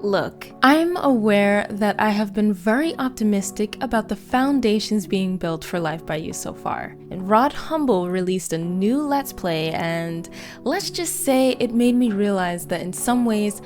Look, I'm aware that I have been very optimistic about the foundations being built for lifebyyou so far. And Rod Humble released a new Let's Play, and let's just say it made me realize that in some ways,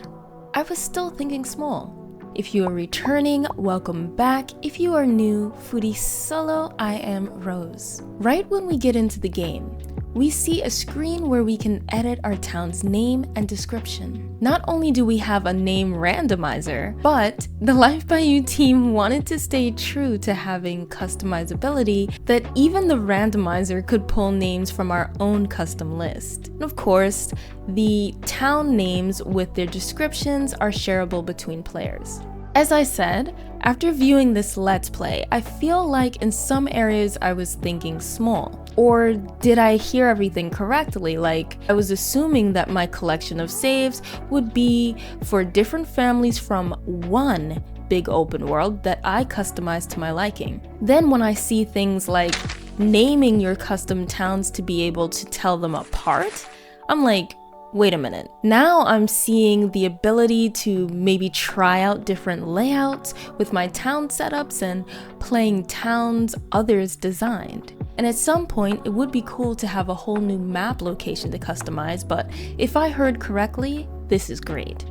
I was still thinking small. If you are returning, welcome back. If you are new, foodie solo, I am Rozz. Right when we get into the game, we see a screen where we can edit our town's name and description. Not only do we have a name randomizer, but the lifebyyou team wanted to stay true to having customizability that even the randomizer could pull names from our own custom list. And of course, the town names with their descriptions are shareable between players. As I said, after viewing this Let's Play, I feel like in some areas I was thinking small. Or did I hear everything correctly? Like, I was assuming that my collection of saves would be for different families from one big open world that I customized to my liking. Then when I see things like naming your custom towns to be able to tell them apart, I'm like, wait a minute. Now I'm seeing the ability to maybe try out different layouts with my town setups and playing towns others designed. And at some point, it would be cool to have a whole new map location to customize, but if I heard correctly, this is great.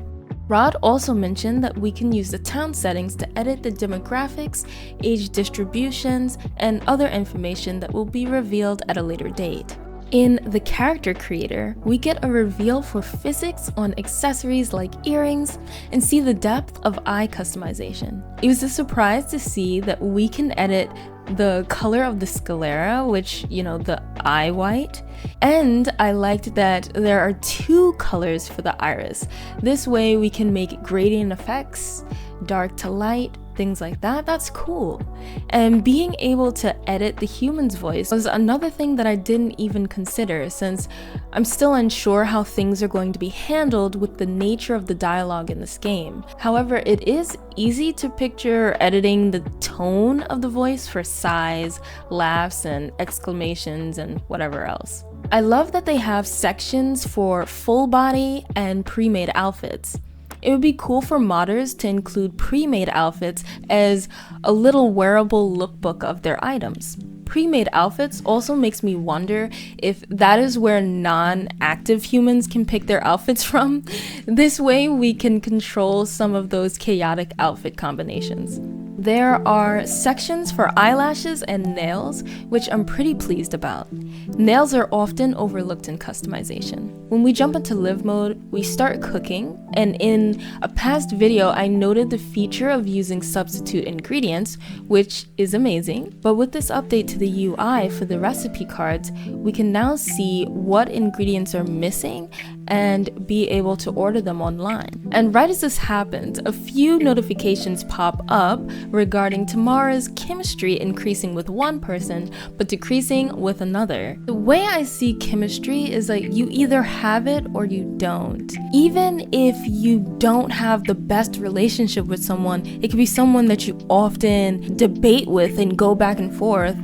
Rod also mentioned that we can use the town settings to edit the demographics, age distributions, and other information that will be revealed at a later date. In the character creator, we get a reveal for physics on accessories like earrings and see the depth of eye customization. It was a surprise to see that we can edit the color of the sclera, which, the eye white. And I liked that there are two colors for the iris. This way we can make gradient effects, dark to light, things like that. That's cool. And being able to edit the human's voice was another thing that I didn't even consider, since I'm still unsure how things are going to be handled with the nature of the dialogue in this game. However, it is easy to picture editing the tone of the voice for sighs, laughs, and exclamations, and whatever else. I love that they have sections for full body and pre-made outfits. It would be cool for modders to include pre-made outfits as a little wearable lookbook of their items. Pre-made outfits also makes me wonder if that is where non-active humans can pick their outfits from. This way we can control some of those chaotic outfit combinations. There are sections for eyelashes and nails, which I'm pretty pleased about. Nails are often overlooked in customization. When we jump into live mode, we start cooking, and in a past video I noted the feature of using substitute ingredients, which is amazing, but with this update to the UI for the recipe cards, we can now see what ingredients are missing and be able to order them online. And right as this happens, a few notifications pop up regarding Tamara's chemistry increasing with one person but decreasing with another. The way I see chemistry is like you either have it or you don't. Even if you don't have the best relationship with someone, it could be someone that you often debate with and go back and forth,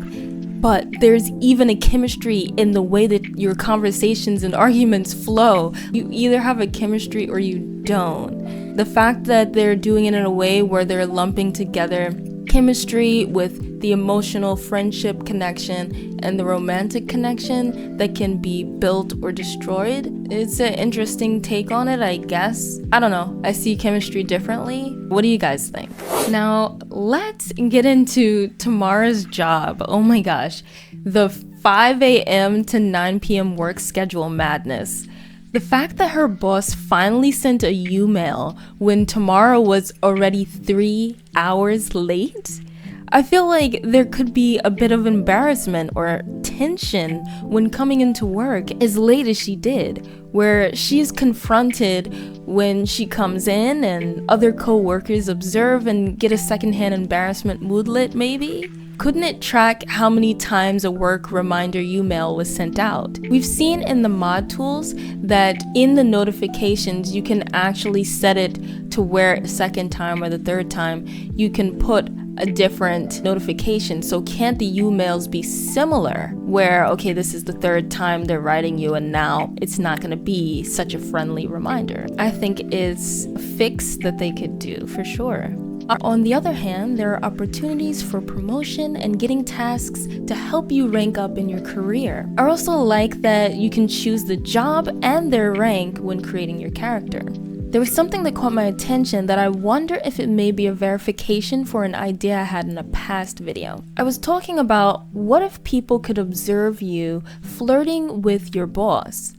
but there's even a chemistry in the way that your conversations and arguments flow. You either have a chemistry or you don't. The fact that they're doing it in a way where they're lumping together chemistry with the emotional friendship connection and the romantic connection that can be built or destroyed, it's an interesting take on it, I guess. I don't know. I see chemistry differently. What do you guys think? Now, let's get into Tamara's job. Oh my gosh. The 5 a.m. to 9 p.m. work schedule madness. The fact that her boss finally sent a U-mail when Tamara was already 3 hours late? I feel like there could be a bit of embarrassment or tension when coming into work as late as she did, where she's confronted when she comes in and other co-workers observe and get a secondhand embarrassment moodlet maybe? Couldn't it track how many times a work reminder email was sent out? We've seen in the mod tools that in the notifications you can actually set it to where second time or the third time you can put a different notification. So can't the emails be similar where, okay, this is the third time they're writing you and now it's not going to be such a friendly reminder? I think it's a fix that they could do for sure. On the other hand, there are opportunities for promotion and getting tasks to help you rank up in your career. I also like that you can choose the job and their rank when creating your character. There was something that caught my attention that I wonder if it may be a verification for an idea I had in a past video. I was talking about what if people could observe you flirting with your boss.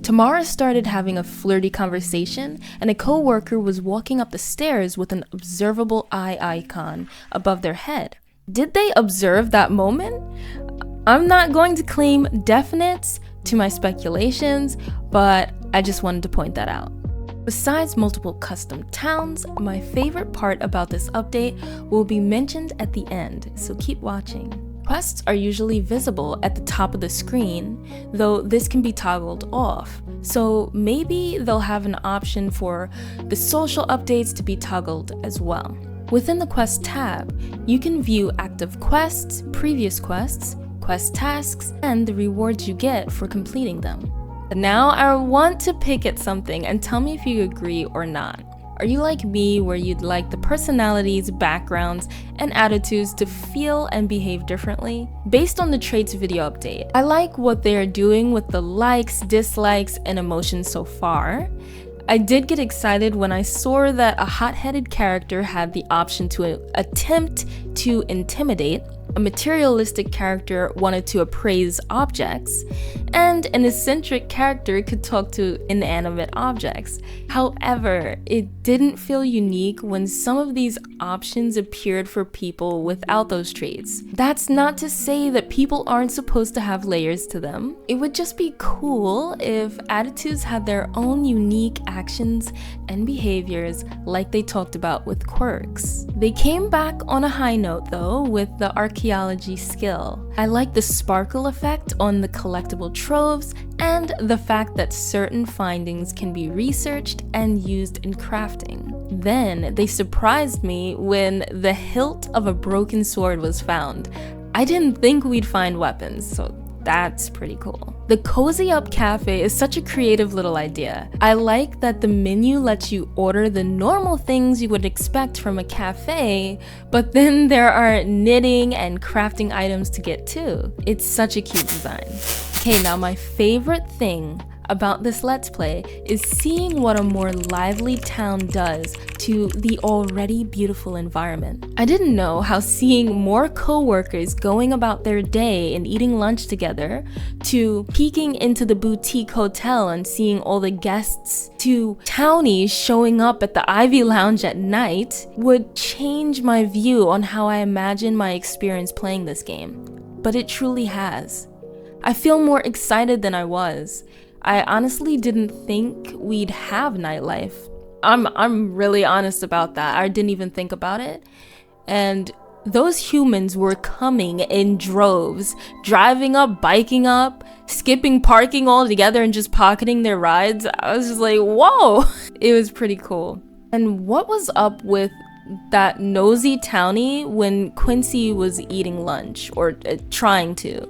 Tamara started having a flirty conversation, and a co-worker was walking up the stairs with an observable eye icon above their head. Did they observe that moment? I'm not going to claim definites to my speculations, but I just wanted to point that out. Besides multiple custom towns, my favorite part about this update will be mentioned at the end, so keep watching. Quests are usually visible at the top of the screen, though this can be toggled off. So maybe they'll have an option for the social updates to be toggled as well. Within the Quest tab, you can view active quests, previous quests, quest tasks, and the rewards you get for completing them. Now I want to pick at something and tell me if you agree or not. Are you like me where you'd like the personalities, backgrounds, and attitudes to feel and behave differently? Based on the traits video update, I like what they are doing with the likes, dislikes, and emotions so far. I did get excited when I saw that a hot-headed character had the option to attempt to intimidate, a materialistic character wanted to appraise objects, and an eccentric character could talk to inanimate objects. However, it didn't feel unique when some of these options appeared for people without those traits. That's not to say that people aren't supposed to have layers to them. It would just be cool if attitudes had their own unique actions and behaviors like they talked about with quirks. They came back on a high note though with the archaeology skill. I like the sparkle effect on the collectible troves and the fact that certain findings can be researched and used in crafting. Then they surprised me when the hilt of a broken sword was found. I didn't think we'd find weapons, so that's pretty cool. The Cozy Up Cafe is such a creative little idea. I like that the menu lets you order the normal things you would expect from a cafe, but then there are knitting and crafting items to get too. It's such a cute design. Okay, now my favorite thing about this Let's Play is seeing what a more lively town does to the already beautiful environment. I didn't know how seeing more co-workers going about their day and eating lunch together, to peeking into the boutique hotel and seeing all the guests, to townies showing up at the Ivy Lounge at night, would change my view on how I imagine my experience playing this game. But it truly has. I feel more excited than I was. I honestly didn't think we'd have nightlife. I'm really honest about that. I didn't even think about it. And those humans were coming in droves, driving up, biking up, skipping parking altogether and just pocketing their rides. I was just like, whoa! It was pretty cool. And what was up with that nosy townie when Quincy was eating lunch, or trying to?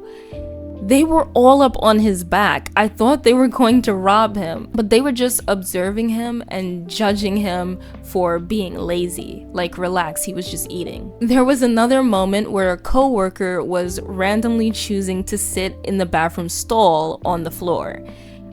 They were all up on his back. I thought they were going to rob him, but they were just observing him and judging him for being lazy. Like, relax, he was just eating. There was another moment where a co-worker was randomly choosing to sit in the bathroom stall on the floor.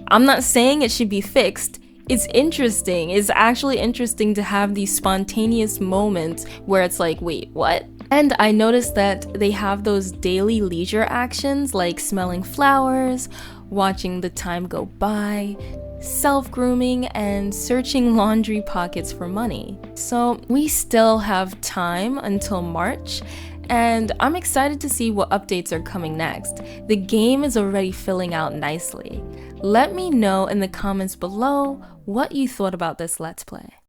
I'm not saying it should be fixed. It's interesting. It's actually interesting to have these spontaneous moments where it's like, wait, what? And I noticed that they have those daily leisure actions like smelling flowers, watching the time go by, self-grooming, and searching laundry pockets for money. So we still have time until March, and I'm excited to see what updates are coming next. The game is already filling out nicely. Let me know in the comments below what you thought about this Let's Play.